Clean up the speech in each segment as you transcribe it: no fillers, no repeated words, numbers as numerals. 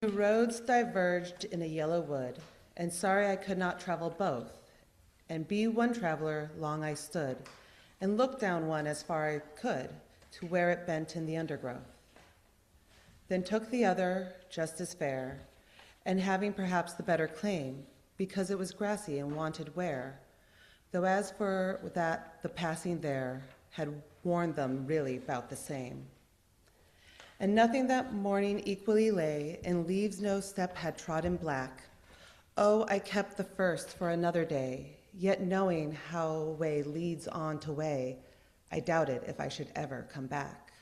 Roads diverged in a yellow wood, and sorry I could not travel both. And be one traveler, long I stood, and looked down one as far I could, to where it bent in the undergrowth. Then took the other, just as fair, and having perhaps the better claim, because it was grassy and wanted wear, though as for that the passing there had warned them really about the same. And nothing that morning equally lay, and leaves no step had trodden black. Oh, I kept the first for another day, yet knowing how way leads on to way, I doubted if I should ever come back.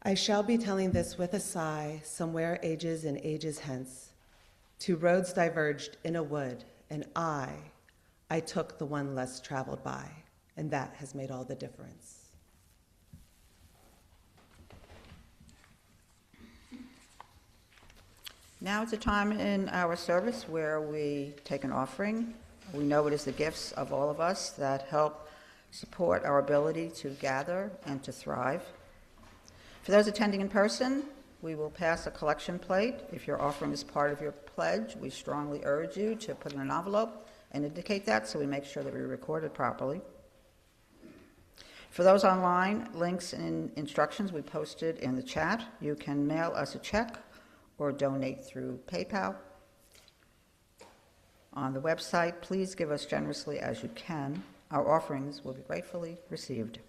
I shall be telling this with a sigh, somewhere ages and ages hence. Two roads diverged in a wood, and I took the one less traveled by, and that has made all the difference. Now is a time in our service where we take an offering. We know it is the gifts of all of us that help support our ability to gather and to thrive. For those attending in person, we will pass a collection plate. If your offering is part of your pledge, we strongly urge you to put in an envelope and indicate that so we make sure that we record it properly. For those online, links and instructions we posted in the chat. You can mail us a check or donate through PayPal. On the website, please give us generously as you can. Our offerings will be gratefully received.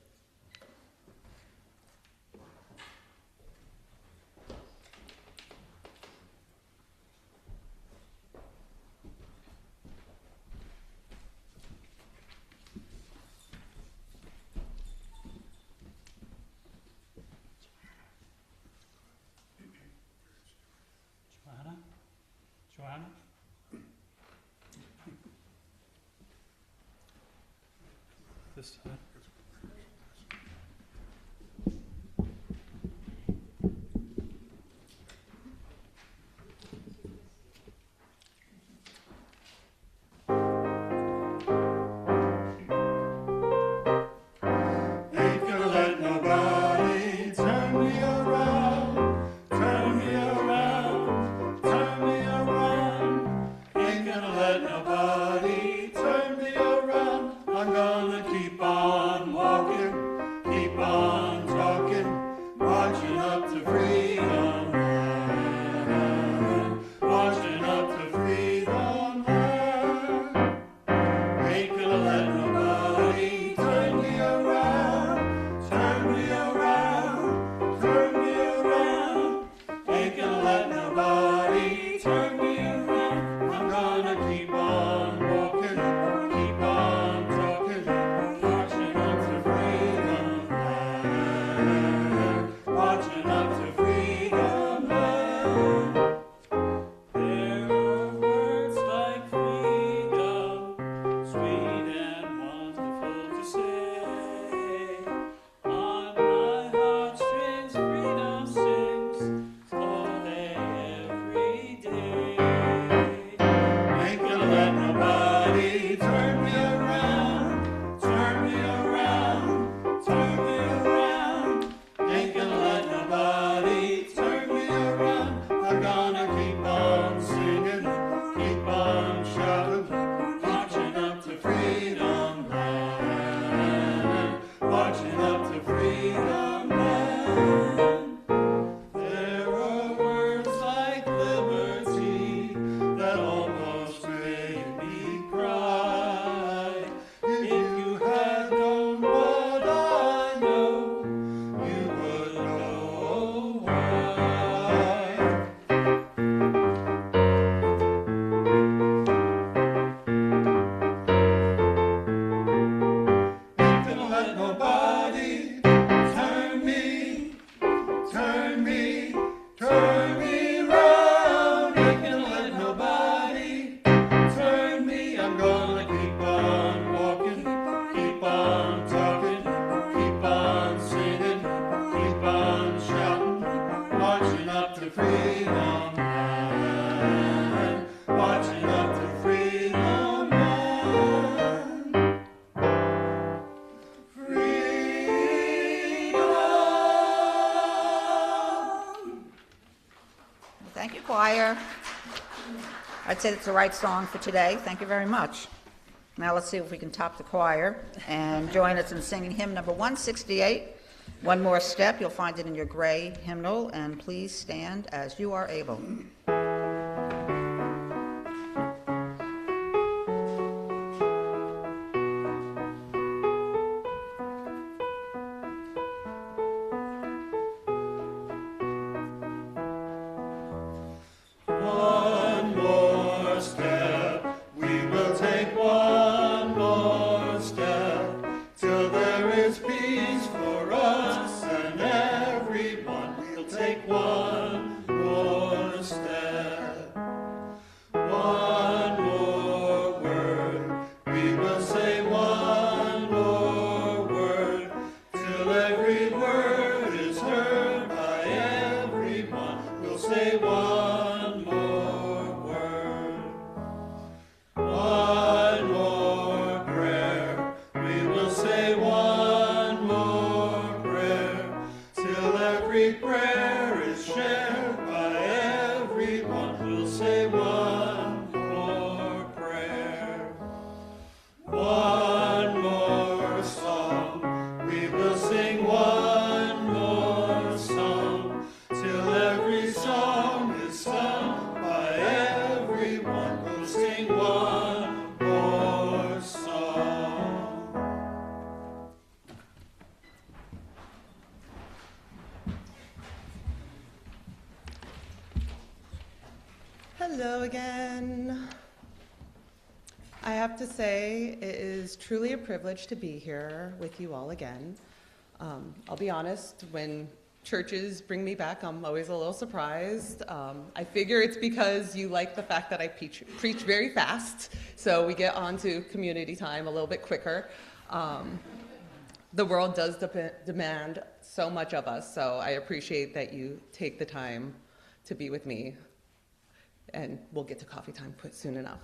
Joanna? This side. Thank you, choir. I'd say it's the right song for today. Thank you very much. Now let's see if we can top the choir and join us in singing hymn number 168. One more step. You'll find it in your gray hymnal, and please stand as you are able. Hello again. I have to say, it is truly a privilege to be here with you all again. I'll be honest, when churches bring me back, I'm always a little surprised. I figure it's because you like the fact that I preach very fast, so we get on to community time a little bit quicker. The world does demand so much of us, so I appreciate that you take the time to be with me. And we'll get to coffee time soon enough.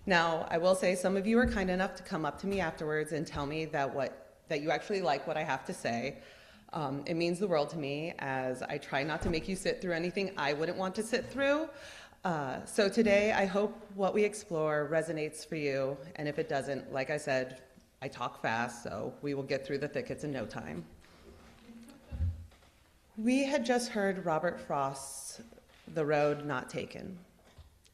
Now, I will say some of you are kind enough to come up to me afterwards and tell me that you actually like what I have to say. It means the world to me, as I try not to make you sit through anything I wouldn't want to sit through. So today, I hope what we explore resonates for you, and if it doesn't, like I said, I talk fast, so we will get through the thickets in no time. We had just heard Robert Frost's "The Road Not Taken."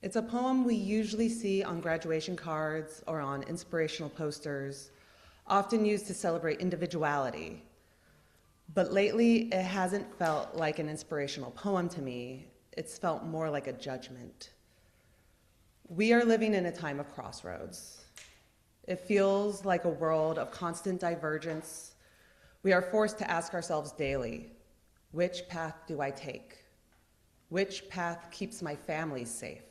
It's a poem we usually see on graduation cards or on inspirational posters, often used to celebrate individuality. But lately, it hasn't felt like an inspirational poem to me. It's felt more like a judgment. We are living in a time of crossroads. It feels like a world of constant divergence. We are forced to ask ourselves daily, which path do I take? Which path keeps my family safe?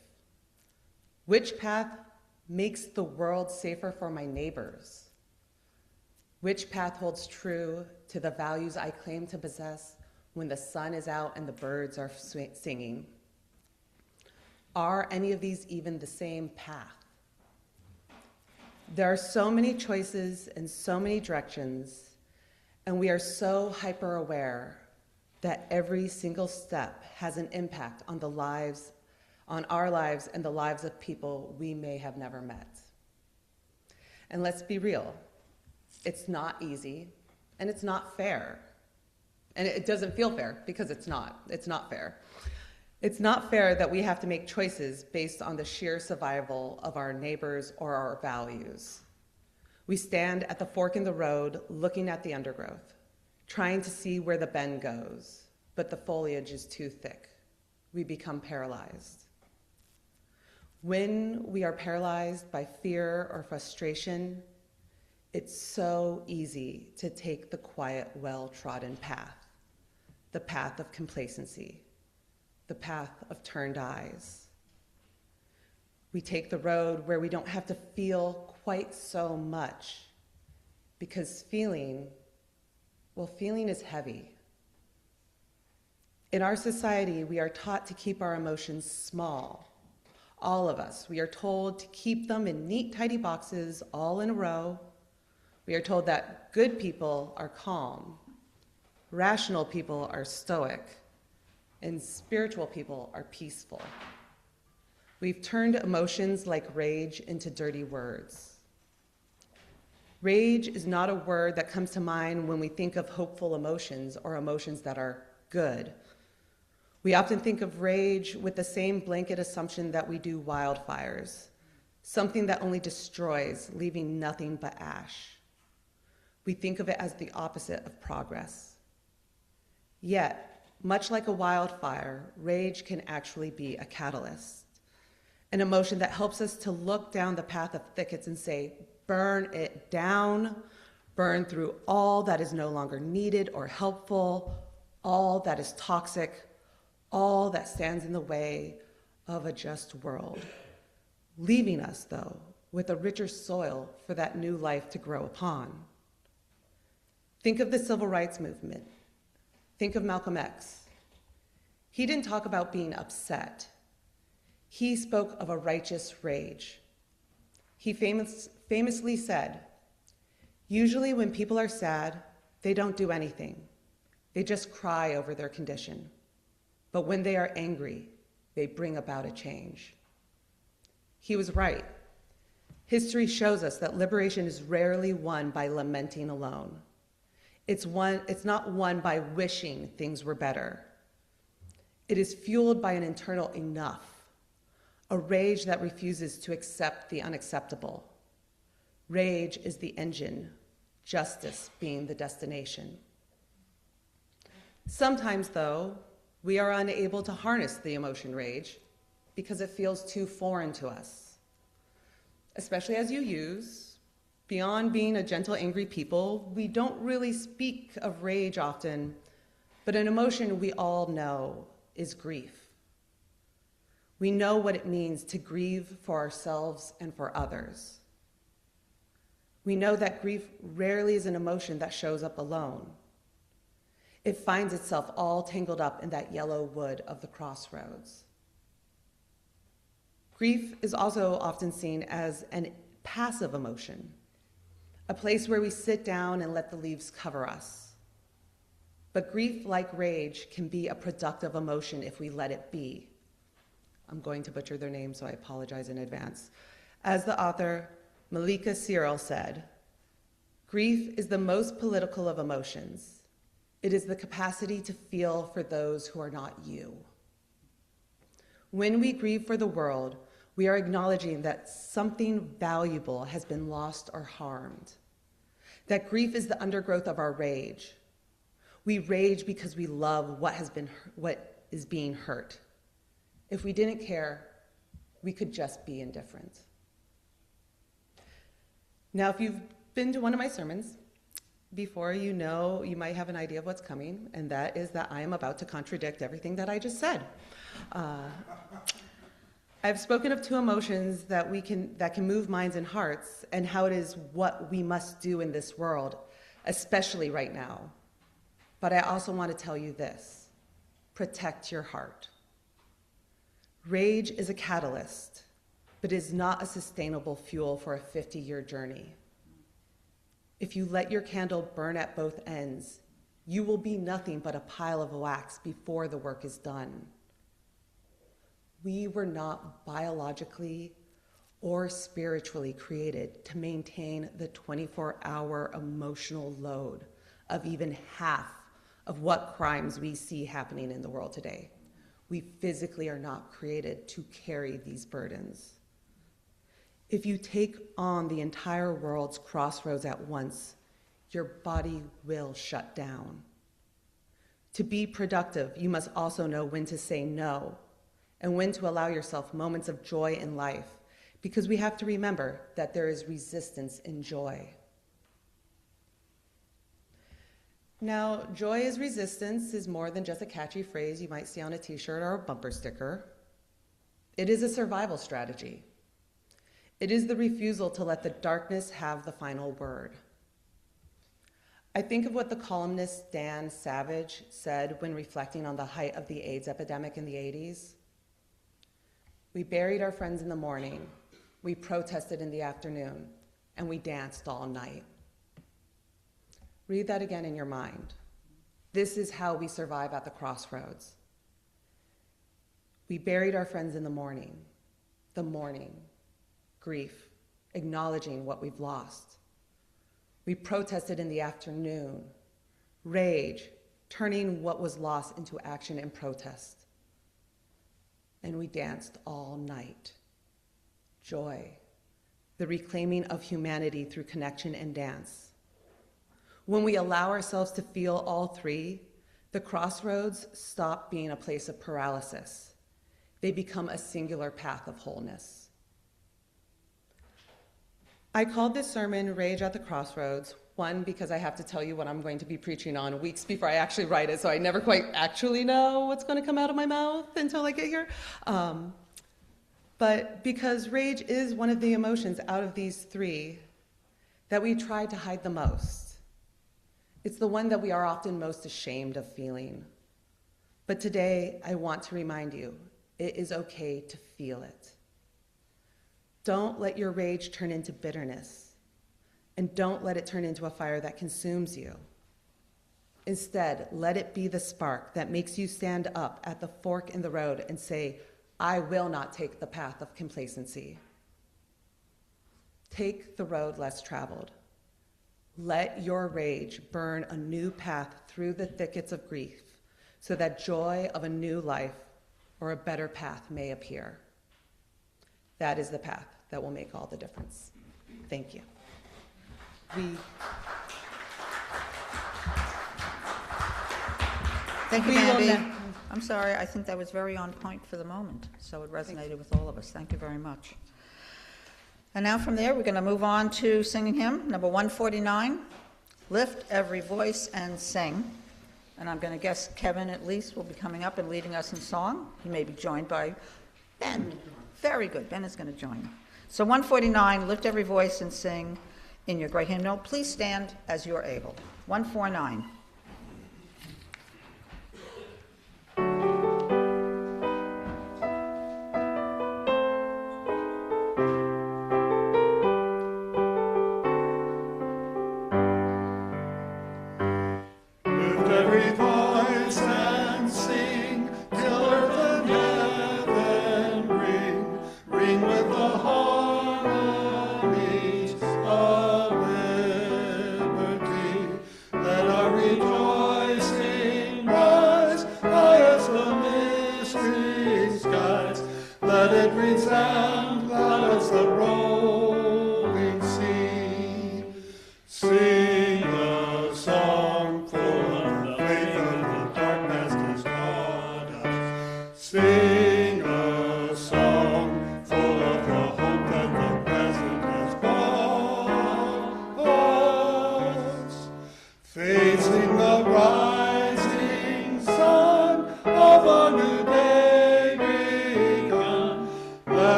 Which path makes the world safer for my neighbors? Which path holds true to the values I claim to possess when the sun is out and the birds are singing? Are any of these even the same path? There are so many choices and so many directions, and we are so hyper-aware that every single step has an impact on our lives and the lives of people we may have never met. And let's be real, it's not easy, and it's not fair. And it doesn't feel fair because it's not fair. It's not fair that we have to make choices based on the sheer survival of our neighbors or our values. We stand at the fork in the road looking at the undergrowth, trying to see where the bend goes, but the foliage is too thick. We become paralyzed. When we are paralyzed by fear or frustration, it's so easy to take the quiet, well-trodden path, the path of complacency, the path of turned eyes. We take the road where we don't have to feel quite so much, because feeling is heavy. In our society, we are taught to keep our emotions small. All of us. We are told to keep them in neat, tidy boxes, all in a row. We are told that good people are calm, rational people are stoic, and spiritual people are peaceful. We've turned emotions like rage into dirty words. Rage is not a word that comes to mind when we think of hopeful emotions or emotions that are good. We often think of rage with the same blanket assumption that we do wildfires, something that only destroys, leaving nothing but ash. We think of it as the opposite of progress. Yet, much like a wildfire, rage can actually be a catalyst, an emotion that helps us to look down the path of thickets and say, burn it down, burn through all that is no longer needed or helpful, all that is toxic, all that stands in the way of a just world, leaving us, though, with a richer soil for that new life to grow upon. Think of the civil rights movement. Think of Malcolm X. He didn't talk about being upset. He spoke of a righteous rage. He famously said, "Usually when people are sad, they don't do anything. They just cry over their condition. But when they are angry, they bring about a change." He was right. History shows us that liberation is rarely won by lamenting alone. It's not won by wishing things were better. It is fueled by an internal enough, a rage that refuses to accept the unacceptable. Rage is the engine, justice being the destination. Sometimes, though, we are unable to harness the emotion rage because it feels too foreign to us. Especially as you use, beyond being a gentle, angry people, we don't really speak of rage often, but an emotion we all know is grief. We know what it means to grieve for ourselves and for others. We know that grief rarely is an emotion that shows up alone. It finds itself all tangled up in that yellow wood of the crossroads. Grief is also often seen as a passive emotion, a place where we sit down and let the leaves cover us. But grief, like rage, can be a productive emotion if we let it be. I'm going to butcher their name, so I apologize in advance. As the author Malika Cyril said, "Grief is the most political of emotions. It is the capacity to feel for those who are not you." When we grieve for the world, we are acknowledging that something valuable has been lost or harmed, that grief is the undergrowth of our rage. We rage because we love what is being hurt. If we didn't care, we could just be indifferent. Now, if you've been to one of my sermons before, you know you might have an idea of what's coming, and that is that I am about to contradict everything that I just said. I've spoken of two emotions that can move minds and hearts, and how it is what we must do in this world, especially right now. But I also want to tell you this: protect your heart. Rage is a catalyst, but is not a sustainable fuel for a 50-year journey. If you let your candle burn at both ends, you will be nothing but a pile of wax before the work is done. We were not biologically or spiritually created to maintain the 24-hour emotional load of even half of what crimes we see happening in the world today. We physically are not created to carry these burdens. If you take on the entire world's crossroads at once, your body will shut down. To be productive, you must also know when to say no and when to allow yourself moments of joy in life, because we have to remember that there is resistance in joy. Now, joy is resistance is more than just a catchy phrase you might see on a t-shirt or a bumper sticker. It is a survival strategy. It is the refusal to let the darkness have the final word. I think of what the columnist Dan Savage said when reflecting on the height of the AIDS epidemic in the 80s. "We buried our friends in the morning, we protested in the afternoon, and we danced all night." Read that again in your mind. This is how we survive at the crossroads. We buried our friends in the mourning, grief, acknowledging what we've lost. We protested in the afternoon, rage, turning what was lost into action and protest. And we danced all night. Joy, the reclaiming of humanity through connection and dance. When we allow ourselves to feel all three, the crossroads stop being a place of paralysis. They become a singular path of wholeness. I called this sermon Rage at the Crossroads, one, because I have to tell you what I'm going to be preaching on weeks before I actually write it, so I never quite actually know what's going to come out of my mouth until I get here. But because rage is one of the emotions out of these three that we try to hide the most. It's the one that we are often most ashamed of feeling. But today, I want to remind you, it is okay to feel it. Don't let your rage turn into bitterness, and don't let it turn into a fire that consumes you. Instead, let it be the spark that makes you stand up at the fork in the road and say, I will not take the path of complacency. Take the road less traveled. Let your rage burn a new path through the thickets of grief so that joy of a new life or a better path may appear. That is the path that will make all the difference. Thank you. Thank you, We will Bambi. I'm sorry, I think that was very on point for the moment, so it resonated with all of us. Thank you very much. And now from there, we're going to move on to singing hymn, number 149, Lift Every Voice and Sing. And I'm going to guess Kevin, at least, will be coming up and leading us in song. He may be joined by Ben. Very good. Ben is going to join. So 149, Lift Every Voice and Sing in your great hymnal. Please stand as you're able. 149.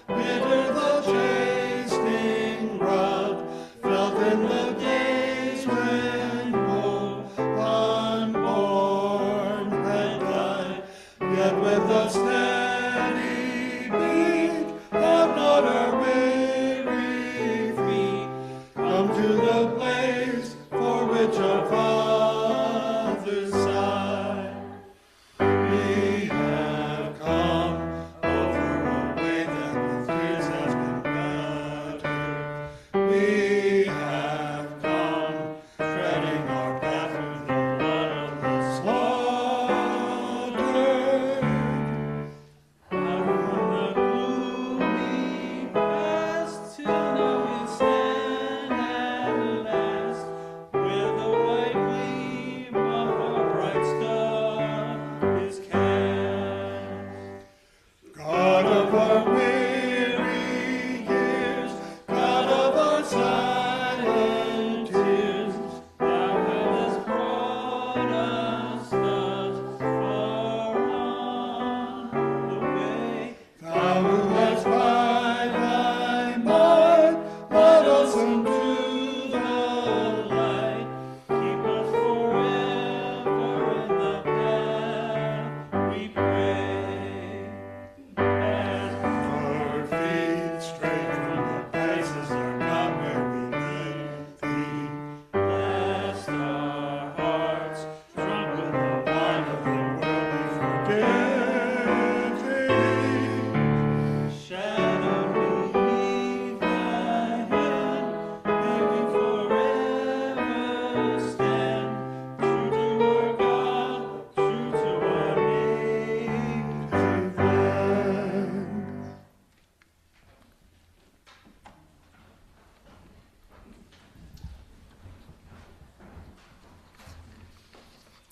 Bitter the chasing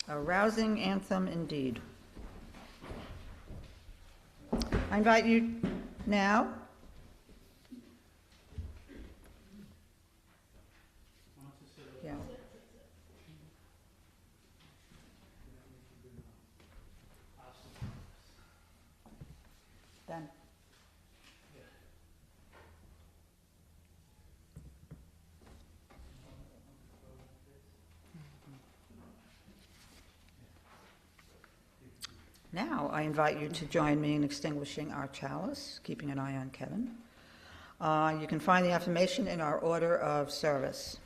A rousing anthem indeed. I invite you now yeah. Done. Now, I invite you to join me in extinguishing our chalice, keeping an eye on Kevin. You can find the affirmation in our order of service.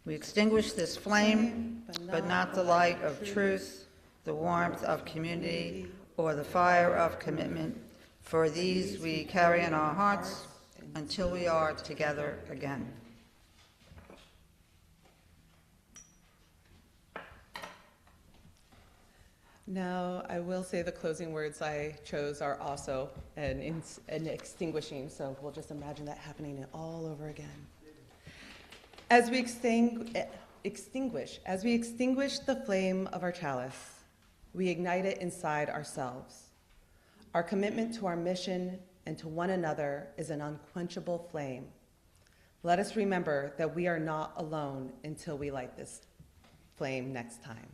We extinguish this flame, but not the light of truth, the warmth of community, or the fire of commitment. For these we carry in our hearts until we are together again. Now, I will say the closing words I chose are also an extinguishing, so we'll just imagine that happening all over again. As we extinguish the flame of our chalice, we ignite it inside ourselves. Our commitment to our mission and to one another is an unquenchable flame. Let us remember that we are not alone until we light this flame next time.